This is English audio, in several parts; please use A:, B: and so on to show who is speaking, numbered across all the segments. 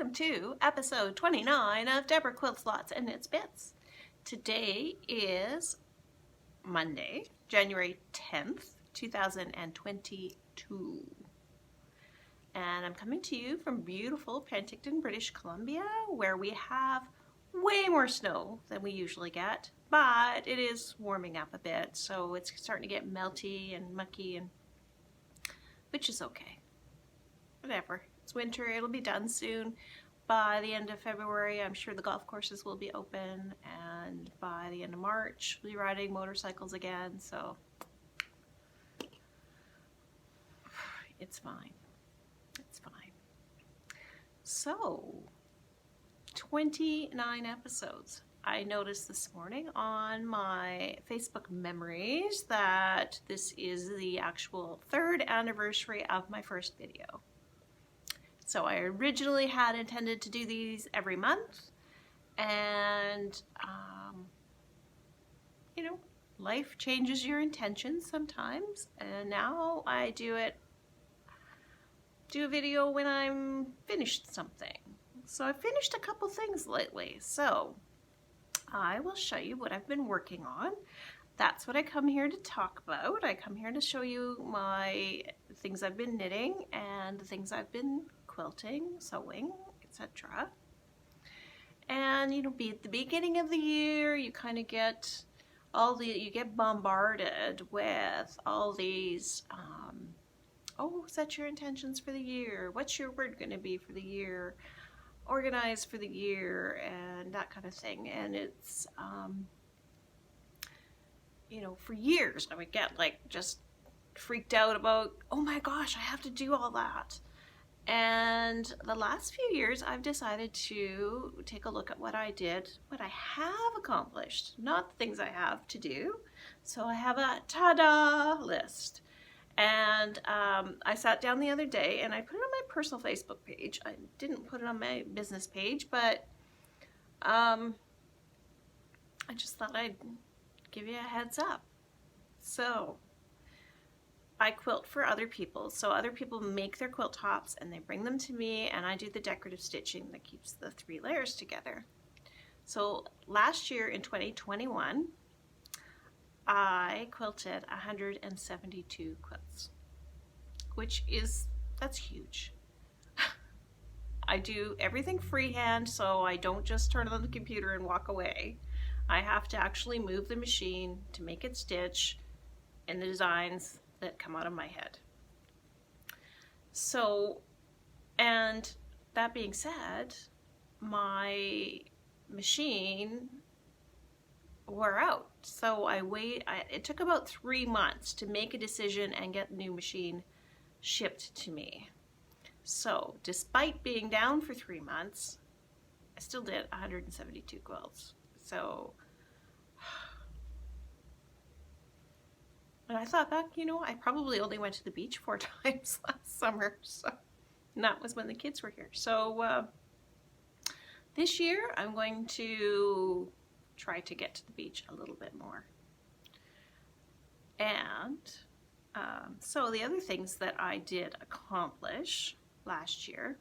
A: welcome to episode 29 of Debra Quilts, Lots and Knits Bits. Today is Monday, January 10th, 2022. And I'm coming to you from beautiful Penticton, British Columbia, where we have way more snow than we usually get, but it is warming up a bit, so it's starting to get melty and mucky, and which is okay. Whatever. It's winter, it'll be done soon. By the end of February, I'm sure the golf courses will be open, and by the end of March, we'll be riding motorcycles again, so it's fine. It's fine. So, 29 episodes. I noticed this morning on my Facebook memories that this is the actual 3rd anniversary of my first video. So I originally had intended to do these every month, and you know, life changes your intentions sometimes, and now I do a video when I'm finished something. So I've finished a couple things lately, so I will show you what I've been working on. That's what I come here to talk about. I come here to show you my things I've been knitting and the things I've been quilting, sewing, etc. And you know, at the beginning of the year, you kind of get you get bombarded with all these oh, set your intentions for the year, what's your word going to be for the year, organize for the year, and that kind of thing. And it's you know, for years I would get like just freaked out about, oh my gosh, I have to do all that. And the last few years I've decided to take a look at what I did, what I have accomplished, not the things I have to do. So I have a ta-da list. And I sat down the other day and I put it on my personal Facebook page. I didn't put it on my business page, but I just thought I'd give you a heads up. So I quilt for other people. So other people make their quilt tops and they bring them to me, and I do the decorative stitching that keeps the 3 layers together. So last year in 2021, I quilted 172 quilts, that's huge. I do everything freehand, so I don't just turn on the computer and walk away. I have to actually move the machine to make it stitch in the designs that come out of my head. So, and that being said, my machine wore out. So it took about 3 months to make a decision and get the new machine shipped to me. So, despite being down for 3 months, I still did 172 quilts. So, and I thought back, you know, I probably only went to the beach 4 times last summer, so, and that was when the kids were here. So this year I'm going to try to get to the beach a little bit more. And so the other things that I did accomplish last year,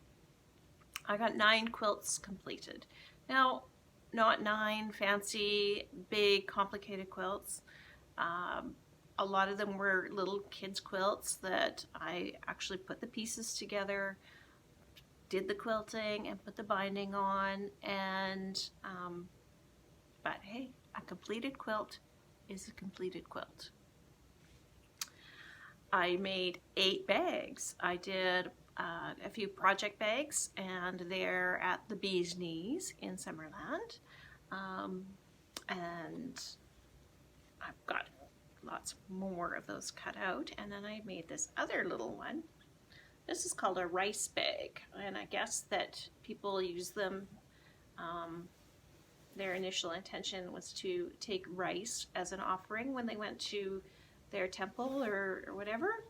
A: I got 9 quilts completed. Now, not 9 fancy, big, complicated quilts. A lot of them were little kids' quilts that I actually put the pieces together, did the quilting, and put the binding on. And but hey, a completed quilt is a completed quilt. I made 8 bags. I did a few project bags, and they're at the Bee's Knees in Summerland. And I've got lots more of those cut out. And then I made this other little one. This is called a rice bag, and I guess that people use them, their initial intention was to take rice as an offering when they went to their temple or whatever.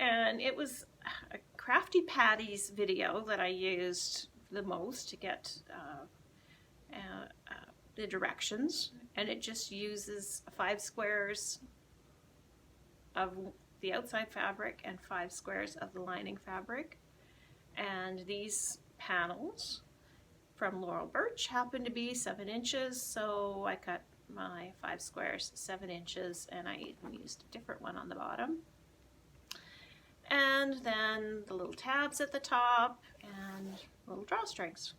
A: And it was a Crafty Patties video that I used the most to get the directions, and it just uses 5 squares of the outside fabric and 5 squares of the lining fabric. And these panels from Laurel Birch happen to be 7 inches, so I cut my 5 squares 7 inches, and I even used a different one on the bottom. And then the little tabs at the top and little drawstrings.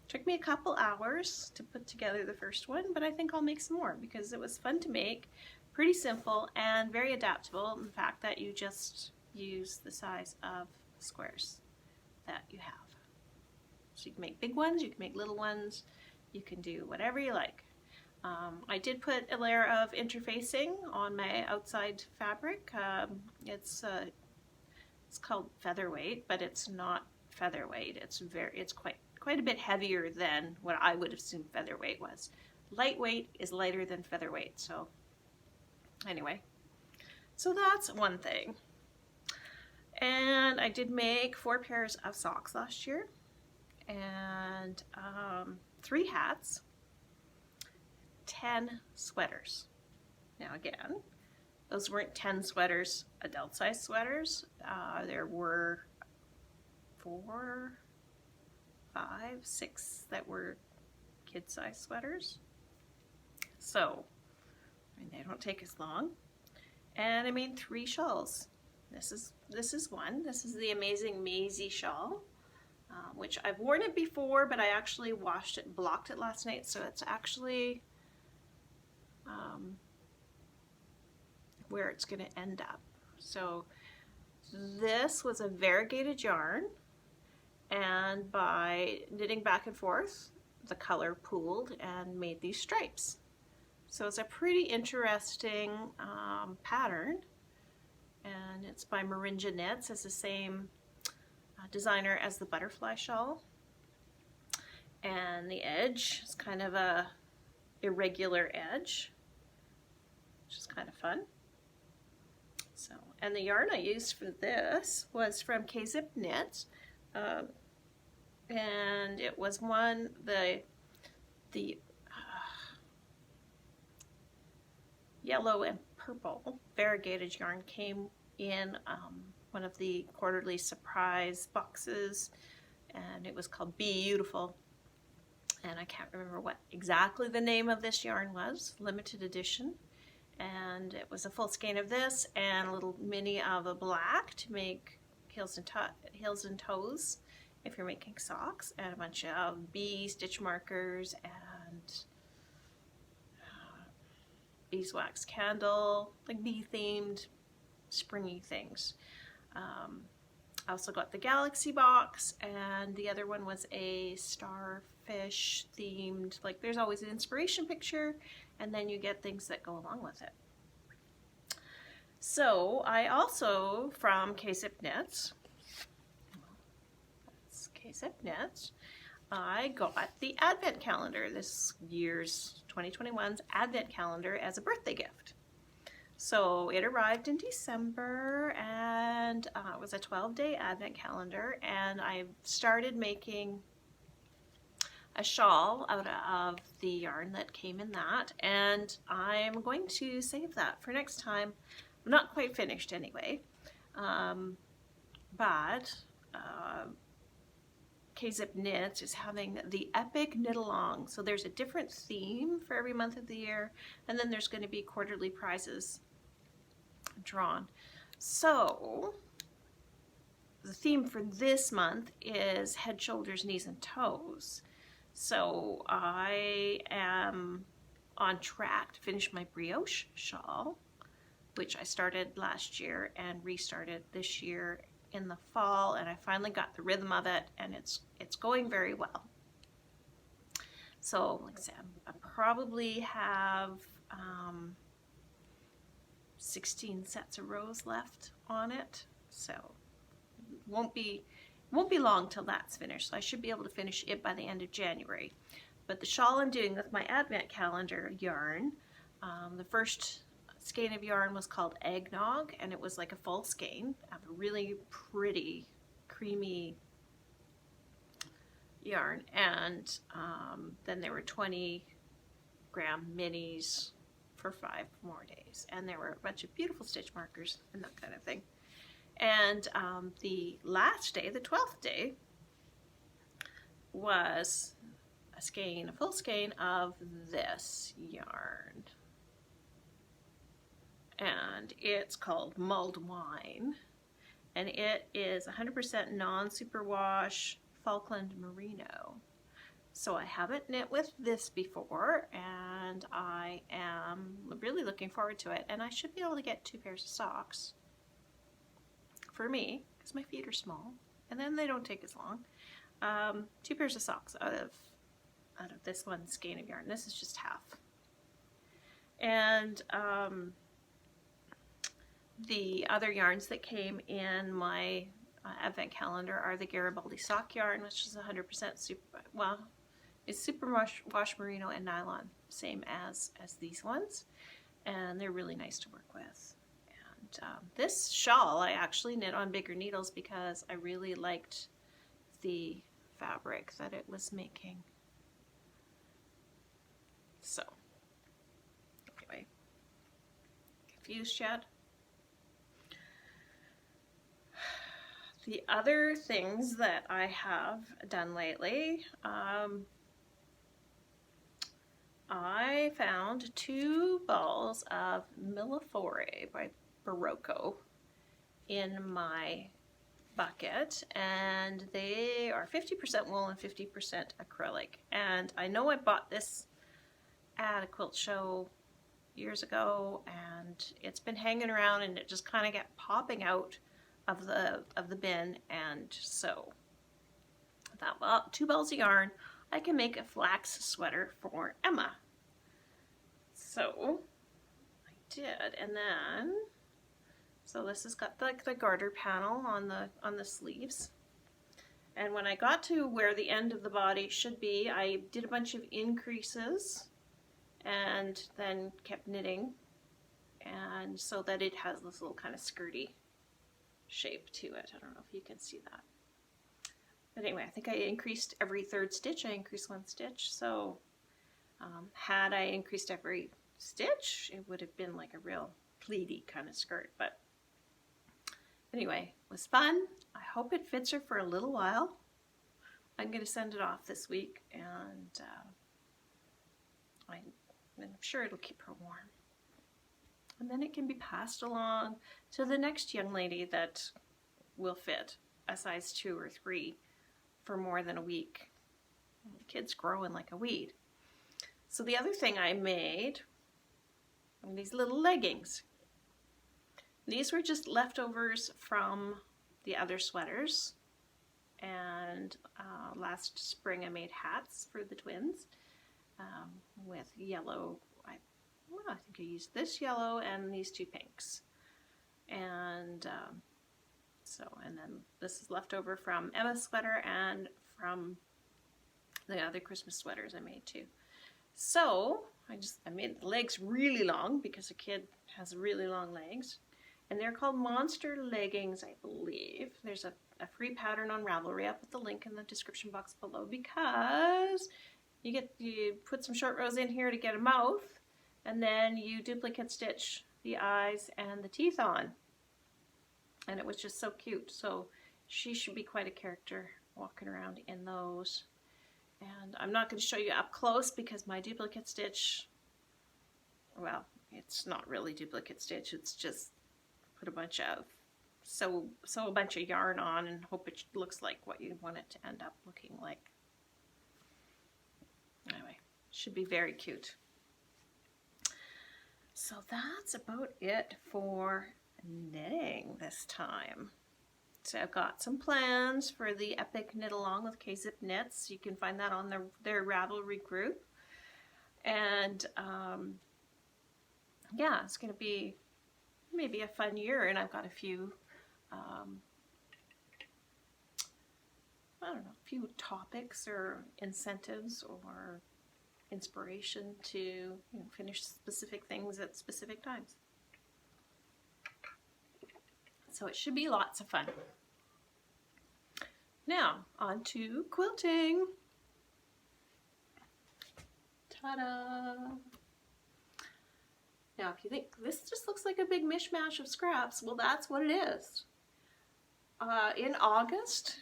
A: Took me a couple hours to put together the first one, but I think I'll make some more because it was fun to make, pretty simple and very adaptable in the fact that you just use the size of squares that you have. So you can make big ones, you can make little ones, you can do whatever you like. I did put a layer of interfacing on my outside fabric. It's called featherweight, but it's not featherweight. It's quite a bit heavier than what I would assume featherweight was. Lightweight is lighter than featherweight. So anyway, so that's one thing. And I did make 4 pairs of socks last year, and 3 hats, 10 sweaters. Now again, those weren't 10 sweaters, adult size sweaters. There were 4, 5, 6 that were kid size sweaters. So, I mean, they don't take as long. And I made 3 shawls. This is one. This is the Amazing Maisie shawl, which I've worn it before, but I actually washed it and blocked it last night, so it's actually where it's going to end up. So this was a variegated yarn, and by knitting back and forth, the color pooled and made these stripes. So it's a pretty interesting pattern, and it's by Marinja Knits. It's the same designer as the butterfly shawl, and the edge is kind of a irregular edge, which is kind of fun. So, and the yarn I used for this was from K-Zip Knits, and it was the yellow and purple variegated yarn came in one of the quarterly surprise boxes, and it was called Beautiful. And I can't remember what exactly the name of this yarn was, limited edition. And it was a full skein of this and a little mini of a black to make heels and toes if you're making socks, and a bunch of bee stitch markers and beeswax candle, like bee themed springy things. I also got the galaxy box, and the other one was a starfish themed, like there's always an inspiration picture and then you get things that go along with it. So I also, from K-Zip Knits, I got the Advent calendar, this year's 2021's Advent calendar, as a birthday gift. So it arrived in December, and it was a 12-day Advent calendar, and I started making a shawl out of the yarn that came in that, and I'm going to save that for next time. I'm not quite finished anyway, but K-Zip Knits is having the Epic Knit Along. So there's a different theme for every month of the year, and then there's going to be quarterly prizes drawn. So the theme for this month is head, shoulders, knees, and toes. So I am on track to finish my brioche shawl, which I started last year and restarted this year in the fall, and I finally got the rhythm of it, and it's going very well. So like I said, I probably have 16 sets of rows left on it, so it won't be long till that's finished. So I should be able to finish it by the end of January. But the shawl I'm doing with my Advent calendar yarn, the first skein of yarn was called Eggnog, and it was like a full skein of a really pretty creamy yarn, and then there were 20-gram minis for 5 more days. And there were a bunch of beautiful stitch markers and that kind of thing. And the last day, the 12th day, was a skein, a full skein of this yarn. And it's called Mulled Wine. And it is 100% non-superwash Falkland Merino. So I haven't knit with this before, and I am really looking forward to it. And I should be able to get 2 pairs of socks for me, because my feet are small, and then they don't take as long. 2 pairs of socks out of this one skein of yarn. This is just half. And the other yarns that came in my advent calendar are the Garibaldi sock yarn, which is 100% it's superwash merino and nylon, same as these ones, and they're really nice to work with. And this shawl I actually knit on bigger needles because I really liked the fabric that it was making. So anyway, confused yet? The other things that I have done lately, I found 2 balls of Millefore by Barocco in my bucket, and they are 50% wool and 50% acrylic. And I know I bought this at a quilt show years ago, and it's been hanging around, and it just kind of kept popping out of the bin. And so I thought, well, 2 balls of yarn, I can make a flax sweater for Emma. So I did, and then so this has got the garter panel on the sleeves. And when I got to where the end of the body should be, I did a bunch of increases and then kept knitting, and so that it has this little kind of skirty shape to it. I don't know if you can see that. But anyway, I think I increased every 3rd stitch. I increased 1 stitch. So had I increased every stitch, it would have been like a real pleaty kind of skirt. But anyway, it was fun. I hope it fits her for a little while. I'm going to send it off this week, and I'm sure it'll keep her warm. And then it can be passed along to the next young lady that will fit a size 2 or 3 for more than a week. The kid's growing like a weed. So the other thing I made are these little leggings. These were just leftovers from the other sweaters. And last spring I made hats for the twins with yellow. I think I used this yellow and these 2 pinks. And and then this is left over from Emma's sweater and from the other Christmas sweaters I made too. So I made the legs really long because a kid has really long legs. And they're called Monster Leggings, I believe. There's a free pattern on Ravelry. I'll put the link in the description box below, because you put some short rows in here to get a mouth, and then you duplicate stitch the eyes and the teeth on. And it was just so cute. So she should be quite a character walking around in those. And I'm not going to show you up close because my duplicate stitch, well, it's not really duplicate stitch. It's just put a bunch of, sew a bunch of yarn on and hope it looks like what you want it to end up looking like. Anyway, should be very cute. So that's about it for knitting this time. So I've got some plans for the Epic Knit Along with K-Zip Knits. You can find that on their Ravelry group. And yeah, it's going to be maybe a fun year, and I've got a few I don't know, a few topics or incentives or inspiration to finish specific things at specific times. So it should be lots of fun. Now, on to quilting. Ta-da! Now, if you think this just looks like a big mishmash of scraps, well, that's what it is. In August,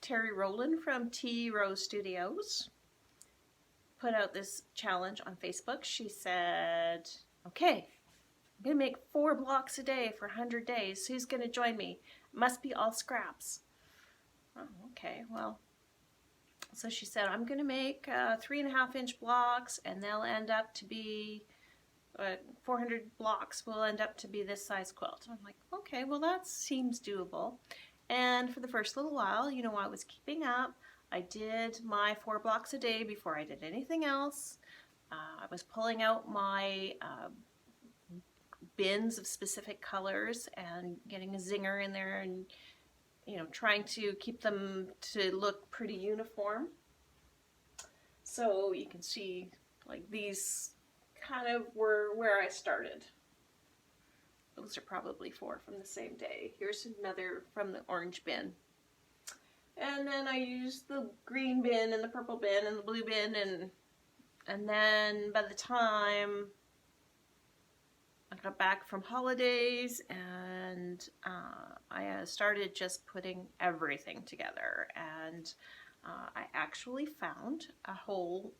A: Terry Rowland from T Rose Studios put out this challenge on Facebook. She said, okay, I'm going to make 4 blocks a day for 100 days. Who's going to join me? Must be all scraps. Oh, okay, well, so she said, I'm going to make 3.5-inch blocks, and they'll end up to be 400 blocks will end up to be this size quilt. I'm like, okay, well, that seems doable. And for the first little while, you know, I was keeping up. I did my 4 blocks a day before I did anything else. I was pulling out my bins of specific colors and getting a zinger in there and, you know, trying to keep them to look pretty uniform. So you can see, like, these kind of were where I started. Those are probably 4 from the same day. Here's another from the orange bin. And then I used the green bin and the purple bin and the blue bin, and then by the time I got back from holidays and I started just putting everything together, and I actually found a whole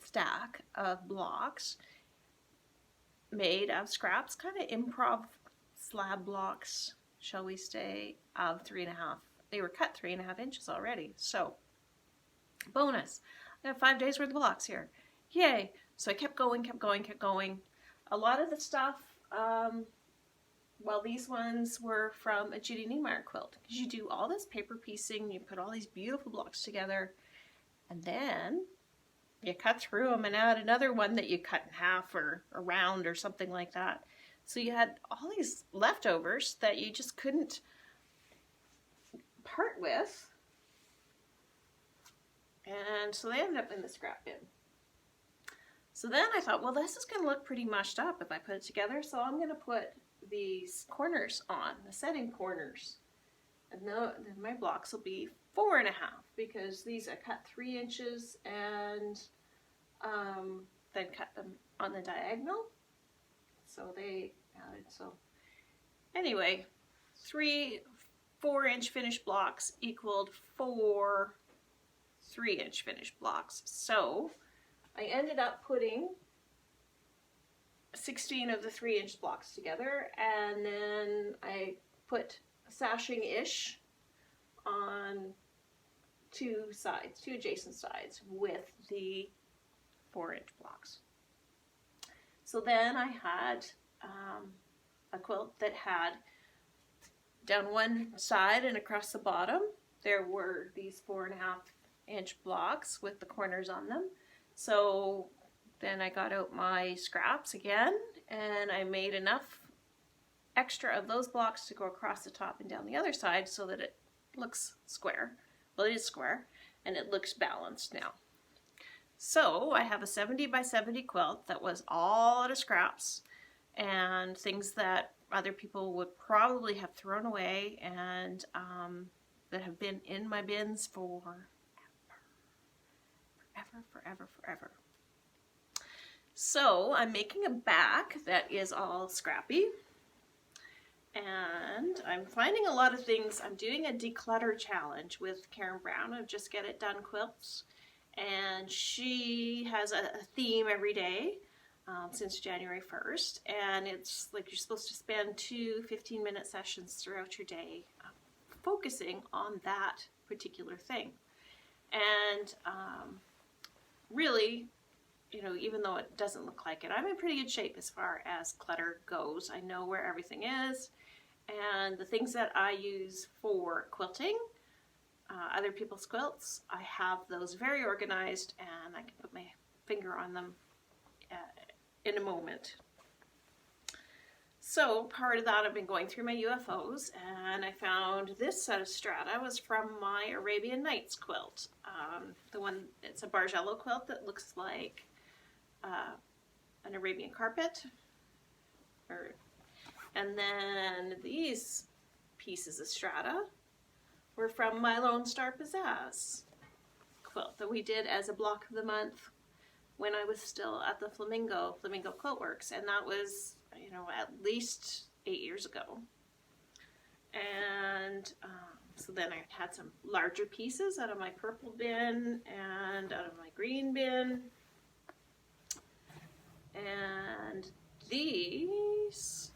A: stack of blocks made of scraps, kind of improv slab blocks, shall we say, of 3.5. They were cut 3.5 inches already. So, bonus. I have 5 days worth of blocks here. Yay. So I kept going. A lot of the stuff, well, these ones were from a Judy Niemeyer quilt. Because you do all this paper piecing, you put all these beautiful blocks together, and then you cut through them and add another one that you cut in half or around or something like that. So you had all these leftovers that you just couldn't part with. And so they ended up in the scrap bin. So then I thought, well, this is going to look pretty mushed up if I put it together. So I'm going to put these corners on, the setting corners. And then my blocks will be 4.5, because these I cut 3 inches and then cut them on the diagonal. So they added, so anyway, 3 4-inch finished blocks equaled 4 3-inch finished blocks. So I ended up putting 16 of the 3-inch blocks together, and then I put sashing-ish on 2 sides, 2 adjacent sides with the 4-inch blocks. So then I had a quilt that had down one side and across the bottom there were these 4.5-inch blocks with the corners on them. So then I got out my scraps again, and I made enough extra of those blocks to go across the top and down the other side so that it looks square. Well, it is square, and it looks balanced now. So I have a 70 by 70 quilt that was all out of scraps and things that other people would probably have thrown away, and that have been in my bins for forever. So I'm making a back that is all scrappy, and I'm finding a lot of things. I'm doing a declutter challenge with Karen Brown of Just Get It Done Quilts, and she has a theme every day since January 1st, and it's like you're supposed to spend 2 15-minute sessions throughout your day focusing on that particular thing. And really, you know, even though it doesn't look like it, I'm in pretty good shape as far as clutter goes. I know where everything is, and the things that I use for quilting, other people's quilts, I have those very organized, and I can put my finger on them in a moment. So part of that, I've been going through my UFOs, and I found this set of strata was from my Arabian Nights quilt. The one, it's a Bargello quilt that looks like an Arabian carpet. And then these pieces of strata were from my Lone Star Pizzazz quilt that we did as a block of the month when I was still at the Flamingo Quilt Works, and that was, know, at least 8 years ago. And so then I had some larger pieces out of my purple bin and out of my green bin. And these,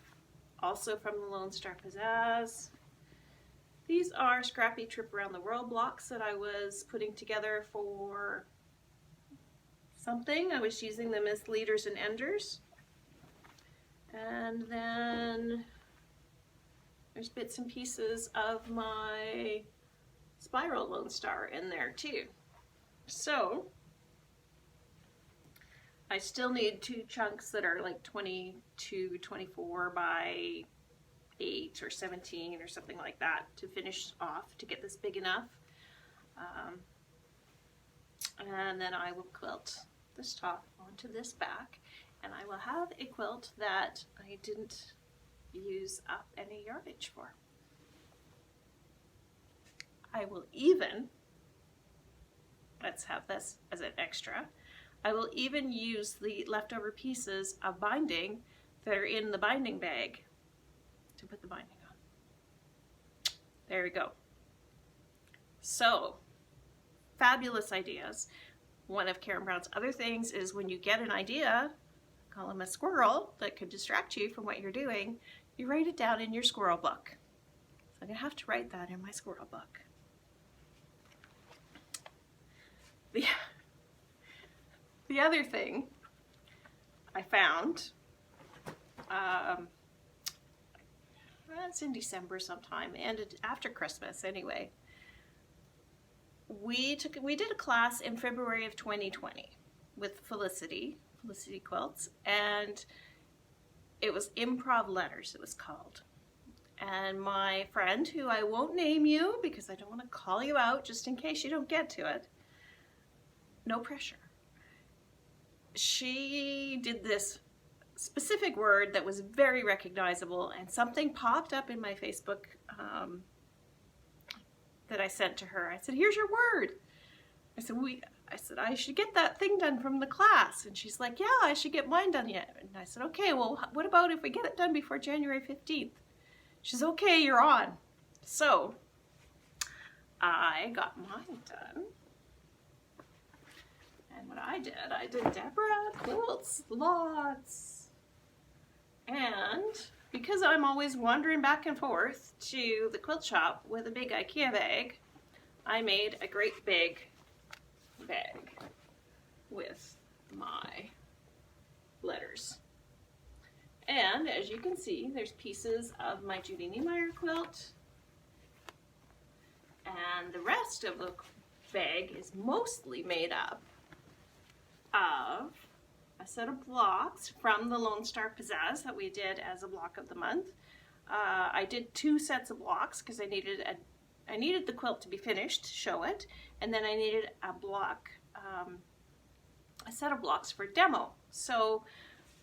A: also from the Lone Star Pizzazz. These are Scrappy Trip Around the World blocks that I was putting together for something. I was using them as leaders and enders. And then there's bits and pieces of my spiral Lone Star in there too. So I still need 2 chunks that are like 22, 24 by 8 or 17 or something like that to finish off to get this big enough. And then I will quilt this top onto this back, and I will have a quilt that I didn't use up any yardage for. I will even, let's have this as an extra, I will even use the leftover pieces of binding that are in the binding bag to put the binding on. There we go. So, fabulous ideas. One of Karen Brown's other things is when you get an idea, call them a squirrel, that could distract you from what you're doing, you write it down in your squirrel book. So I'm going to have to write that in my squirrel book. The other thing I found, it's in December sometime, ended after Christmas anyway. We did a class in February of 2020 with Felicity Quilts, and it was improv letters, it was called. And my friend, who I won't name you because I don't want to call you out just in case you don't get to it, no pressure, she did this specific word that was very recognizable, and something popped up in my Facebook that I sent to her. I said, here's your word. I said, I should get that thing done from the class. And she's like, yeah, I should get mine done yet. And I said, okay, well, what about if we get it done before January 15th? She's okay, you're on. So I got mine done. And what I did Debra Quilts lots. And because I'm always wandering back and forth to the quilt shop with a big IKEA bag, I made a great big bag with my letters. And as you can see, there's pieces of my Judy Niemeyer quilt, and the rest of the bag is mostly made up of a set of blocks from the Lone Star Pizzazz that we did as a block of the month. I did 2 sets of blocks because I needed the quilt to be finished to show it, and then I needed a block, a set of blocks for demo. So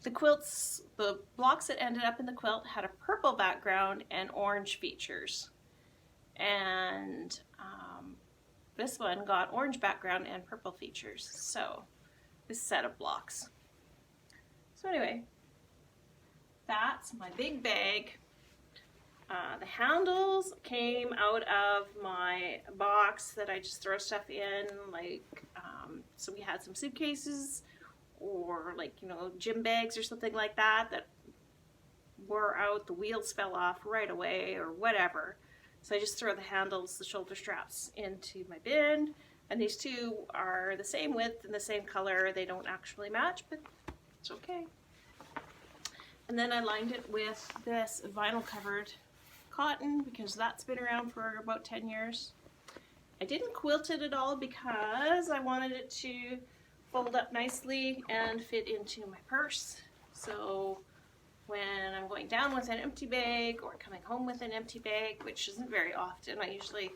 A: the blocks that ended up in the quilt had a purple background and orange features, and this one got orange background and purple features. So this set of blocks. So anyway, that's my big bag. The handles came out of my box that I just throw stuff in, like, so we had some suitcases or, like, you know, gym bags or something like that that wore out, the wheels fell off right away or whatever. So I just throw the handles, the shoulder straps into my bin, and these 2 are the same width and the same color. They don't actually match, but it's okay. And then I lined it with this vinyl covered cotton because that's been around for about 10 years. I didn't quilt it at all because I wanted it to fold up nicely and fit into my purse. So when I'm going down with an empty bag or coming home with an empty bag, which isn't very often, I usually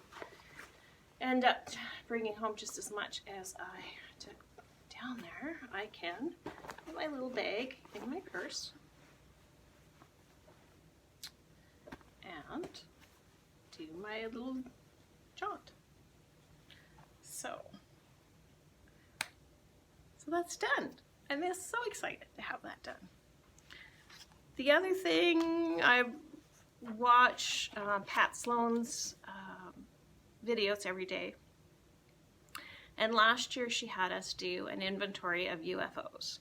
A: end up bringing home just as much as I took down there, I can put my little bag in my purse and do my little jaunt. So that's done. And I'm so excited to have that done. The other thing, I watch Pat Sloan's videos every day. And last year she had us do an inventory of UFOs.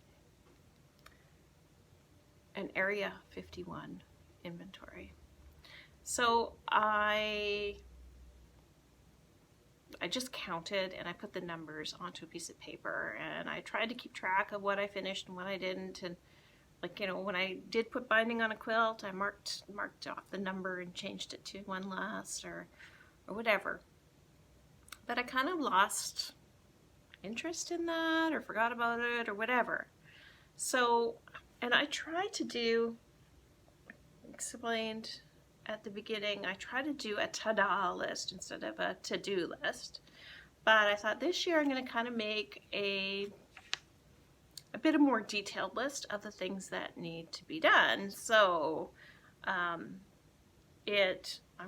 A: An Area 51 inventory. So I just counted and I put the numbers onto a piece of paper, and I tried to keep track of what I finished and what I didn't. And like, you know, when I did put binding on a quilt, I marked off the number and changed it to one less or whatever. But I kind of lost interest in that, or forgot about it, or whatever. So, and I tried to do, explained at the beginning, I tried to do a ta-da list instead of a to-do list. But I thought this year I'm going to kind of make a bit of more detailed list of the things that need to be done. So I'm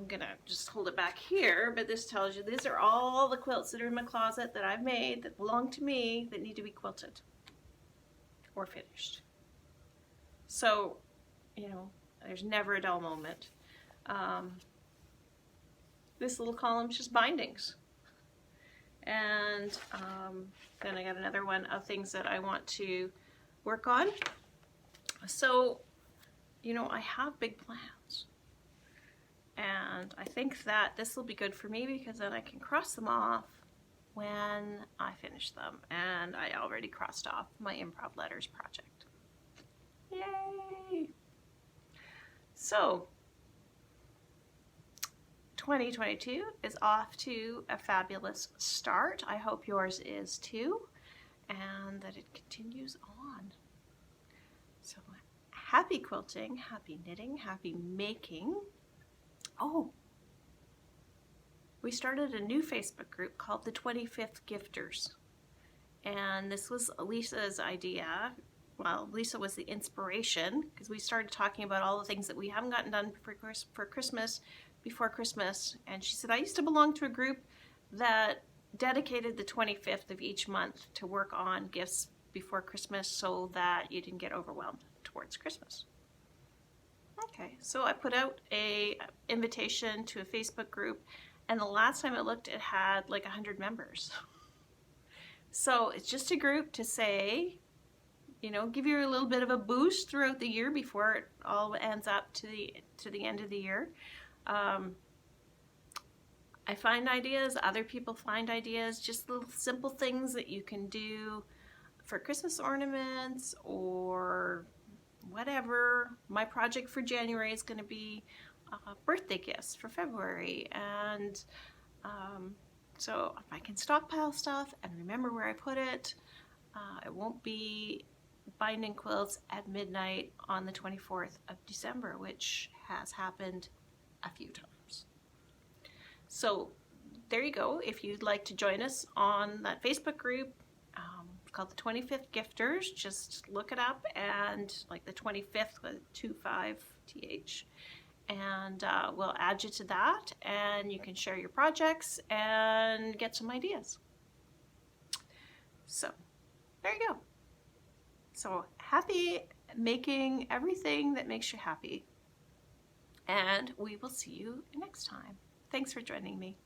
A: going to just hold it back here, but this tells you these are all the quilts that are in my closet that I've made that belong to me that need to be quilted or finished. So, you know, there's never a dull moment. This little column's just bindings. And then I got another one of things that I want to work on. So, you know, I have big plans. And I think that this will be good for me because then I can cross them off when I finish them. And I already crossed off my improv letters project. Yay! So, 2022 is off to a fabulous start. I hope yours is too, and that it continues on. So happy quilting, happy knitting, happy making. Oh, we started a new Facebook group called the 25th Gifters, and this was Lisa's idea. Well, Lisa was the inspiration because we started talking about all the things that we haven't gotten done for Christmas, before Christmas, and she said, I used to belong to a group that dedicated the 25th of each month to work on gifts before Christmas so that you didn't get overwhelmed towards Christmas. Okay, so I put out a invitation to a Facebook group, and the last time I looked, it had like 100 members. So it's just a group to say, you know, give you a little bit of a boost throughout the year before it all ends up to the end of the year. I find ideas, other people find ideas, just little simple things that you can do for Christmas ornaments or whatever. My project for January is going to be birthday gifts for February, and so if I can stockpile stuff and remember where I put it, it won't be binding quilts at midnight on the 24th of December, which has happened a few times. So there you go. If you'd like to join us on that Facebook group called the 25th Gifters, just look it up, and like the 25th with 25th, and we'll add you to that, and you can share your projects and get some ideas. So there you go. So happy making everything that makes you happy. And we will see you next time. Thanks for joining me.